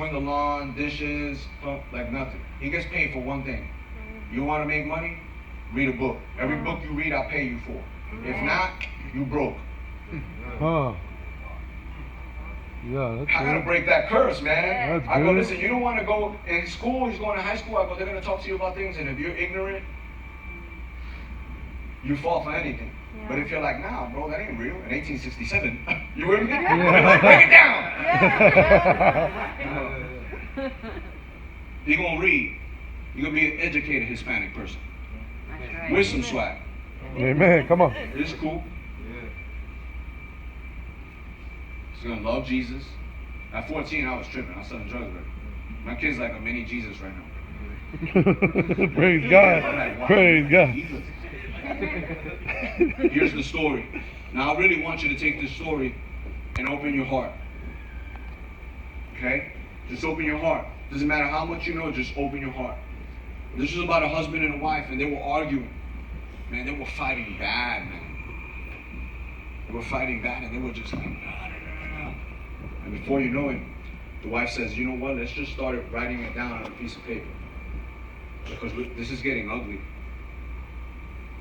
mowing the lawn, dishes, like nothing. He gets paid for one thing. You want to make money? Read a book. Every book you read, I'll pay you for. If not, you broke. Yeah, that's I gotta break that curse, man. That's I go, good. listen, you don't want to go in school, he's going to high school, I go, they're going to talk to you about things, and if you're ignorant, you fall for anything. Yeah. But if you're like, nah, bro, that ain't real, in 1867, you with me? Yeah. Break it down! Yeah. You're going to read. You're going to be an educated Hispanic person. That's right. With some swag. Amen, come on. It's cool. He's going to love Jesus. At 14, I was tripping. I was selling drugs, right? My kid's like a mini Jesus right now. Praise God. Like, wow, Praise God. Jesus. Here's the story. Now, I really want you to take this story and open your heart. Okay? Just open your heart. Doesn't matter how much you know, just open your heart. This was about a husband and a wife, and they were arguing. Man, they were fighting bad, man. They were fighting bad, and they were just like, and before you know it, the wife says, you know what, let's just start writing it down on a piece of paper. Because this is getting ugly.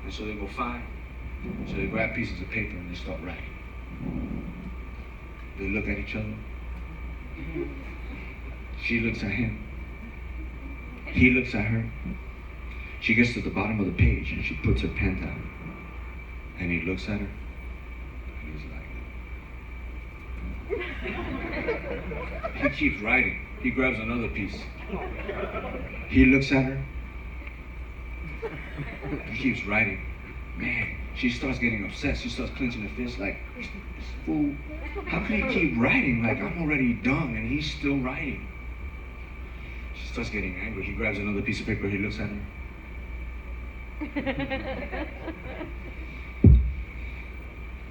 And so they go, fine. So they grab pieces of paper and they start writing. They look at each other. She looks at him. He looks at her. She gets to the bottom of the page and she puts her pen down. And he looks at her. And he's like, he keeps writing. He grabs another piece. He looks at her. He keeps writing. Man, she starts getting obsessed. She starts clenching her fist like, this fool, how can he keep writing? Like, I'm already done and he's still writing. She starts getting angry. He grabs another piece of paper. He looks at her.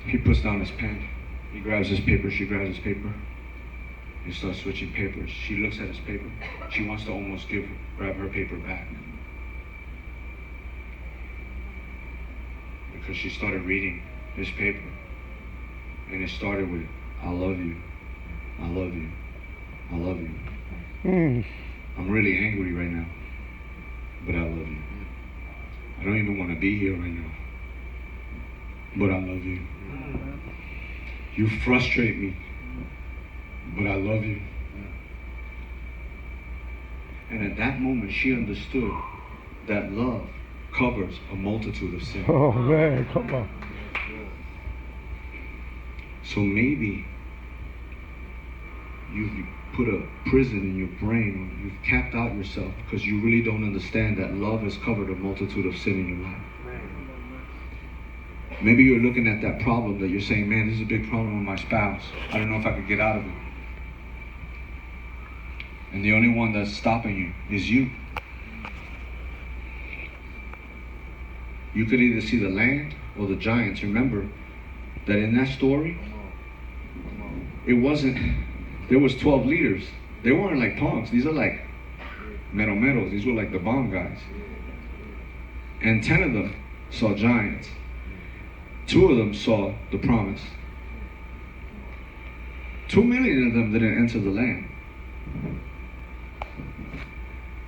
He puts down his pen. He grabs his paper. She grabs his paper. He starts switching papers. She looks at his paper. She wants to almost grab her paper back. Because she started reading his paper. And it started with, I love you. I love you. I love you. I'm really angry right now. But I love you. I don't even want to be here right now. But I love you. You frustrate me. But I love you. And at that moment, she understood that love covers a multitude of sins. Oh man, come on. So maybe you've put a prison in your brain, or you've capped out yourself because you really don't understand that love has covered a multitude of sin in your life. Maybe you're looking at that problem that you're saying, man, this is a big problem with my spouse. I don't know if I could get out of it. And the only one that's stopping you is you. You could either see the land or the giants. Remember that in that story, it wasn't, there was 12 leaders. They weren't like punks. These are like meros. These were like the bomb guys. And 10 of them saw giants. 2 of them saw the promise. 2 million of them didn't enter the land.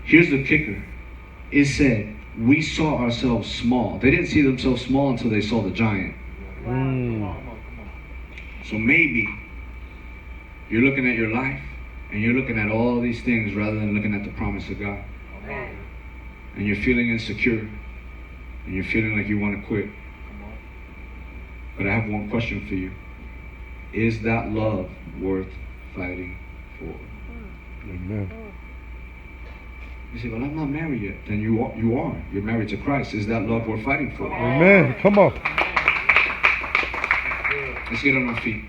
Here's the kicker. It said, we saw ourselves small. They didn't see themselves small until they saw the giant. So maybe you're looking at your life and you're looking at all these things rather than looking at the promise of God. And you're feeling insecure and you're feeling like you want to quit. But I have one question for you. Is that love worth fighting for? Amen. You say, well, I'm not married yet. Then you are. You're married to Christ. Is that love worth fighting for? Amen. Come on. Let's get on our feet.